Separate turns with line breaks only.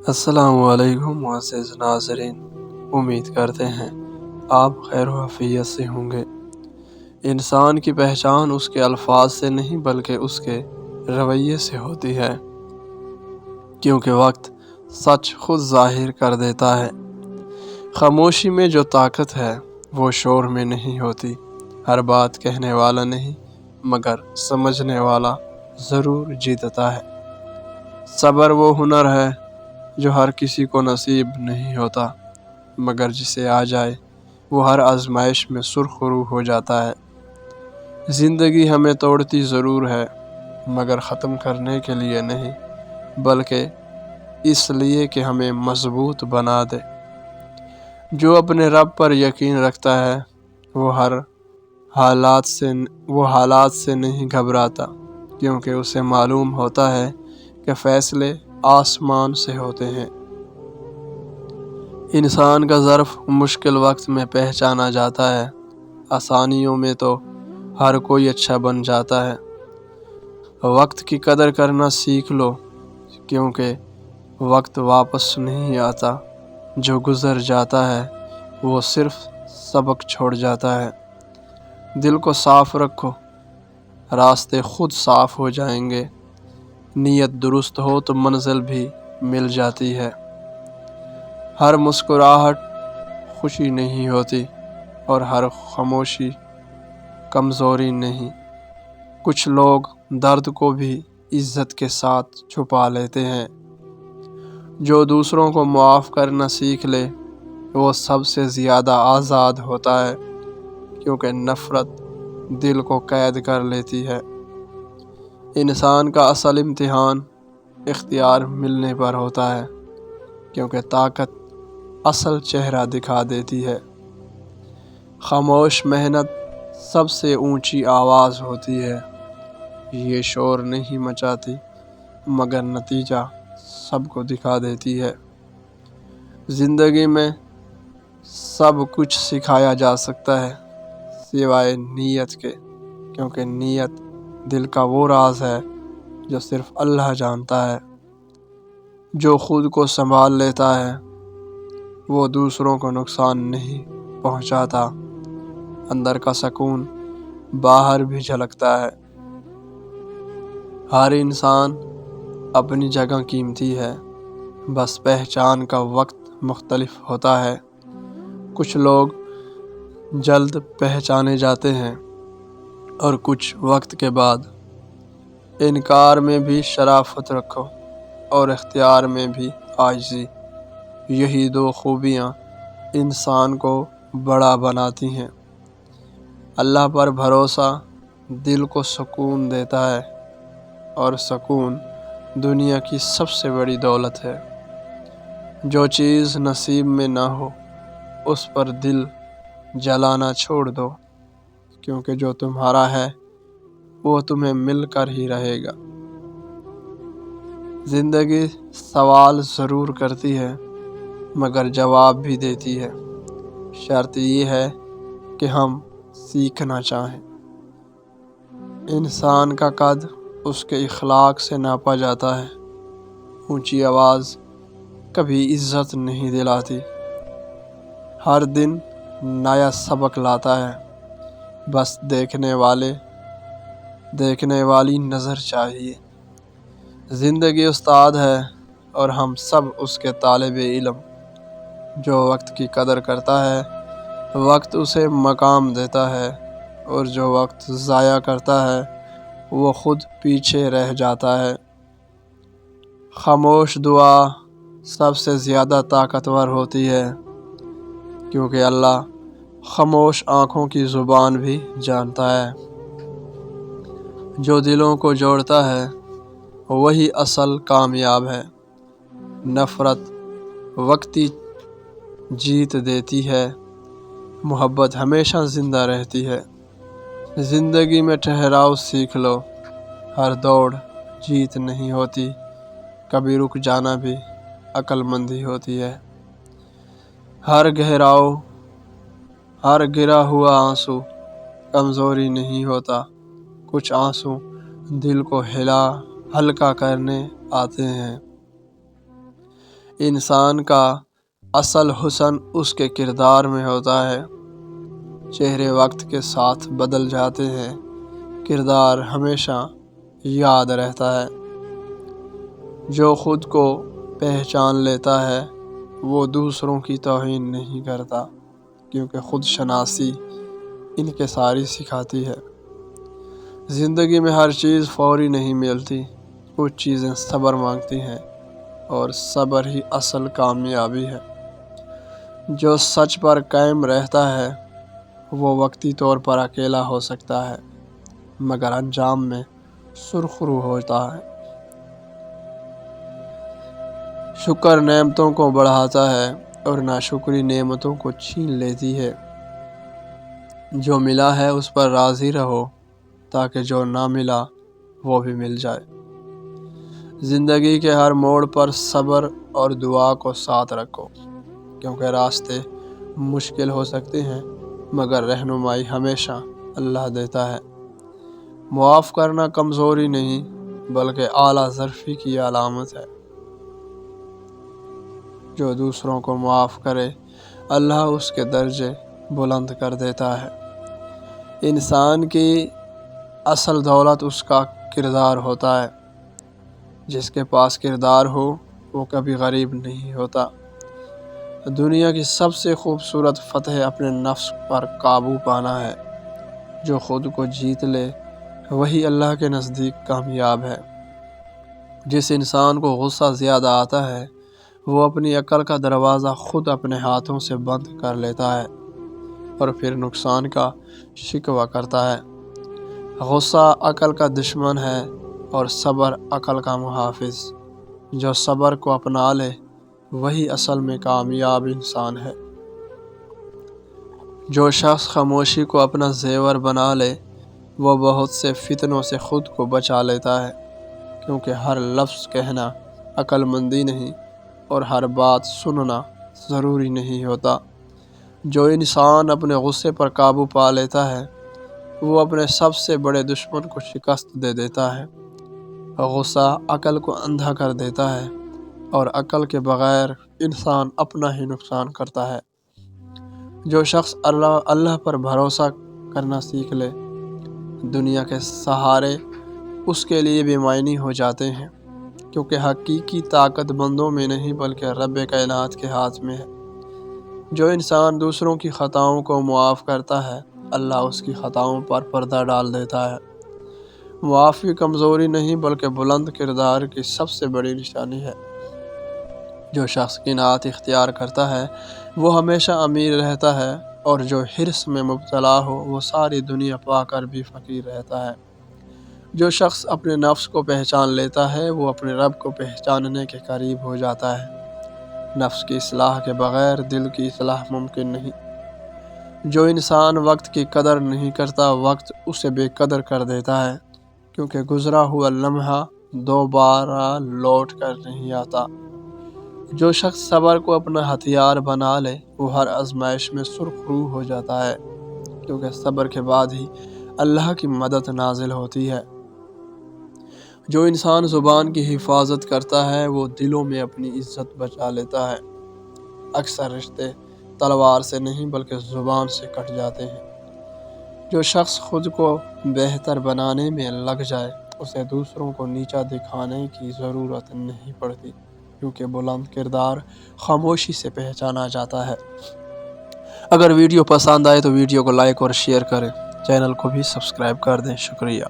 السلام علیکم معزز ناظرین، امید کرتے ہیں آپ خیر و عافیت سے ہوں گے۔ انسان کی پہچان اس کے الفاظ سے نہیں بلکہ اس کے رویے سے ہوتی ہے، کیونکہ وقت سچ خود ظاہر کر دیتا ہے۔ خاموشی میں جو طاقت ہے وہ شور میں نہیں ہوتی۔ ہر بات کہنے والا نہیں مگر سمجھنے والا ضرور جیتتا ہے۔ صبر وہ ہنر ہے جو ہر کسی کو نصیب نہیں ہوتا، مگر جسے آ جائے وہ ہر آزمائش میں سرخ رو ہو جاتا ہے۔ زندگی ہمیں توڑتی ضرور ہے مگر ختم کرنے کے لیے نہیں، بلکہ اس لیے کہ ہمیں مضبوط بنا دے۔ جو اپنے رب پر یقین رکھتا ہے وہ حالات سے نہیں گھبراتا، کیونکہ اسے معلوم ہوتا ہے کہ فیصلے آسمان سے ہوتے ہیں۔ انسان کا ظرف مشکل وقت میں پہچانا جاتا ہے، آسانیوں میں تو ہر کوئی اچھا بن جاتا ہے۔ وقت کی قدر کرنا سیکھ لو، کیونکہ وقت واپس نہیں آتا۔ جو گزر جاتا ہے وہ صرف سبق چھوڑ جاتا ہے۔ دل کو صاف رکھو، راستے خود صاف ہو جائیں گے۔ نیت درست ہو تو منزل بھی مل جاتی ہے۔ ہر مسکراہٹ خوشی نہیں ہوتی اور ہر خاموشی کمزوری نہیں۔ کچھ لوگ درد کو بھی عزت کے ساتھ چھپا لیتے ہیں۔ جو دوسروں کو معاف کرنا سیکھ لے وہ سب سے زیادہ آزاد ہوتا ہے، کیونکہ نفرت دل کو قید کر لیتی ہے۔ انسان کا اصل امتحان اختیار ملنے پر ہوتا ہے، کیونکہ طاقت اصل چہرہ دکھا دیتی ہے۔ خاموش محنت سب سے اونچی آواز ہوتی ہے۔ یہ شور نہیں مچاتی مگر نتیجہ سب کو دکھا دیتی ہے۔ زندگی میں سب کچھ سکھایا جا سکتا ہے سوائے نیت کے، کیونکہ نیت دل کا وہ راز ہے جو صرف اللہ جانتا ہے۔ جو خود کو سنبھال لیتا ہے وہ دوسروں کو نقصان نہیں پہنچاتا۔ اندر کا سکون باہر بھی جھلکتا ہے۔ ہر انسان اپنی جگہ قیمتی ہے، بس پہچان کا وقت مختلف ہوتا ہے۔ کچھ لوگ جلد پہچانے جاتے ہیں اور کچھ وقت کے بعد۔ انکار میں بھی شرافت رکھو اور اختیار میں بھی عاجزی۔ یہی دو خوبیاں انسان کو بڑا بناتی ہیں۔ اللہ پر بھروسہ دل کو سکون دیتا ہے، اور سکون دنیا کی سب سے بڑی دولت ہے۔ جو چیز نصیب میں نہ ہو اس پر دل جلانا چھوڑ دو، کیونکہ جو تمہارا ہے وہ تمہیں مل کر ہی رہے گا۔ زندگی سوال ضرور کرتی ہے مگر جواب بھی دیتی ہے۔ شرط یہ ہے کہ ہم سیکھنا چاہیں۔ انسان کا قد اس کے اخلاق سے ناپا جاتا ہے۔ اونچی آواز کبھی عزت نہیں دلاتی۔ ہر دن نیا سبق لاتا ہے، بس دیکھنے والی نظر چاہیے۔ زندگی استاد ہے اور ہم سب اس کے طالب علم۔ جو وقت کی قدر کرتا ہے وقت اسے مقام دیتا ہے، اور جو وقت ضائع کرتا ہے وہ خود پیچھے رہ جاتا ہے۔ خاموش دعا سب سے زیادہ طاقتور ہوتی ہے، کیونکہ اللہ خاموش آنکھوں کی زبان بھی جانتا ہے۔ جو دلوں کو جوڑتا ہے وہی اصل کامیاب ہے۔ نفرت وقتی جیت دیتی ہے، محبت ہمیشہ زندہ رہتی ہے۔ زندگی میں ٹھہراؤ سیکھ لو، ہر دوڑ جیت نہیں ہوتی، کبھی رک جانا بھی عقل مندی ہوتی ہے۔ ہر گرا ہوا آنسو کمزوری نہیں ہوتا، کچھ آنسو دل کو ہلکا کرنے آتے ہیں۔ انسان کا اصل حسن اس کے کردار میں ہوتا ہے۔ چہرے وقت کے ساتھ بدل جاتے ہیں، کردار ہمیشہ یاد رہتا ہے۔ جو خود کو پہچان لیتا ہے وہ دوسروں کی توہین نہیں کرتا، کیونکہ خود شناسی انکساری سکھاتی ہے۔ زندگی میں ہر چیز فوری نہیں ملتی، کچھ چیزیں صبر مانگتی ہیں، اور صبر ہی اصل کامیابی ہے۔ جو سچ پر قائم رہتا ہے وہ وقتی طور پر اکیلا ہو سکتا ہے، مگر انجام میں سرخرو ہوتا ہے۔ شکر نعمتوں کو بڑھاتا ہے اور ناشکری نعمتوں کو چھین لیتی ہے۔ جو ملا ہے اس پر راضی رہو، تاکہ جو نہ ملا وہ بھی مل جائے۔ زندگی کے ہر موڑ پر صبر اور دعا کو ساتھ رکھو، کیونکہ راستے مشکل ہو سکتے ہیں مگر رہنمائی ہمیشہ اللہ دیتا ہے۔ معاف کرنا کمزوری نہیں بلکہ اعلیٰ ظرفی کی علامت ہے۔ جو دوسروں کو معاف کرے اللہ اس کے درجے بلند کر دیتا ہے۔ انسان کی اصل دولت اس کا کردار ہوتا ہے۔ جس کے پاس کردار ہو وہ کبھی غریب نہیں ہوتا۔ دنیا کی سب سے خوبصورت فتح اپنے نفس پر قابو پانا ہے۔ جو خود کو جیت لے وہی اللہ کے نزدیک کامیاب ہے۔ جس انسان کو غصہ زیادہ آتا ہے وہ اپنی عقل کا دروازہ خود اپنے ہاتھوں سے بند کر لیتا ہے اور پھر نقصان کا شکوہ کرتا ہے۔ غصہ عقل کا دشمن ہے اور صبر عقل کا محافظ۔ جو صبر کو اپنا لے وہی اصل میں کامیاب انسان ہے۔ جو شخص خاموشی کو اپنا زیور بنا لے وہ بہت سے فتنوں سے خود کو بچا لیتا ہے، کیونکہ ہر لفظ کہنا عقل مندی نہیں اور ہر بات سننا ضروری نہیں ہوتا۔ جو انسان اپنے غصے پر قابو پا لیتا ہے وہ اپنے سب سے بڑے دشمن کو شکست دے دیتا ہے۔ غصہ عقل کو اندھا کر دیتا ہے اور عقل کے بغیر انسان اپنا ہی نقصان کرتا ہے۔ جو شخص اللہ پر بھروسہ کرنا سیکھ لے دنیا کے سہارے اس کے لیے بے معنی ہو جاتے ہیں، کیونکہ حقیقی طاقت بندوں میں نہیں بلکہ رب کائنات کے ہاتھ میں ہے۔ جو انسان دوسروں کی خطاؤں کو معاف کرتا ہے اللہ اس کی خطاؤں پر پردہ ڈال دیتا ہے۔ معافی کمزوری نہیں بلکہ بلند کردار کی سب سے بڑی نشانی ہے۔ جو شخص قناعت اختیار کرتا ہے وہ ہمیشہ امیر رہتا ہے، اور جو حرص میں مبتلا ہو وہ ساری دنیا پا کر بھی فقیر رہتا ہے۔ جو شخص اپنے نفس کو پہچان لیتا ہے وہ اپنے رب کو پہچاننے کے قریب ہو جاتا ہے۔ نفس کی اصلاح کے بغیر دل کی اصلاح ممکن نہیں۔ جو انسان وقت کی قدر نہیں کرتا وقت اسے بے قدر کر دیتا ہے، کیونکہ گزرا ہوا لمحہ دوبارہ لوٹ کر نہیں آتا۔ جو شخص صبر کو اپنا ہتھیار بنا لے وہ ہر آزمائش میں سرخرو ہو جاتا ہے، کیونکہ صبر کے بعد ہی اللہ کی مدد نازل ہوتی ہے۔ جو انسان زبان کی حفاظت کرتا ہے وہ دلوں میں اپنی عزت بچا لیتا ہے۔ اکثر رشتے تلوار سے نہیں بلکہ زبان سے کٹ جاتے ہیں۔ جو شخص خود کو بہتر بنانے میں لگ جائے اسے دوسروں کو نیچا دکھانے کی ضرورت نہیں پڑتی، کیونکہ بلند کردار خاموشی سے پہچانا جاتا ہے۔ اگر ویڈیو پسند آئے تو ویڈیو کو لائک اور شیئر کریں، چینل کو بھی سبسکرائب کر دیں۔ شکریہ۔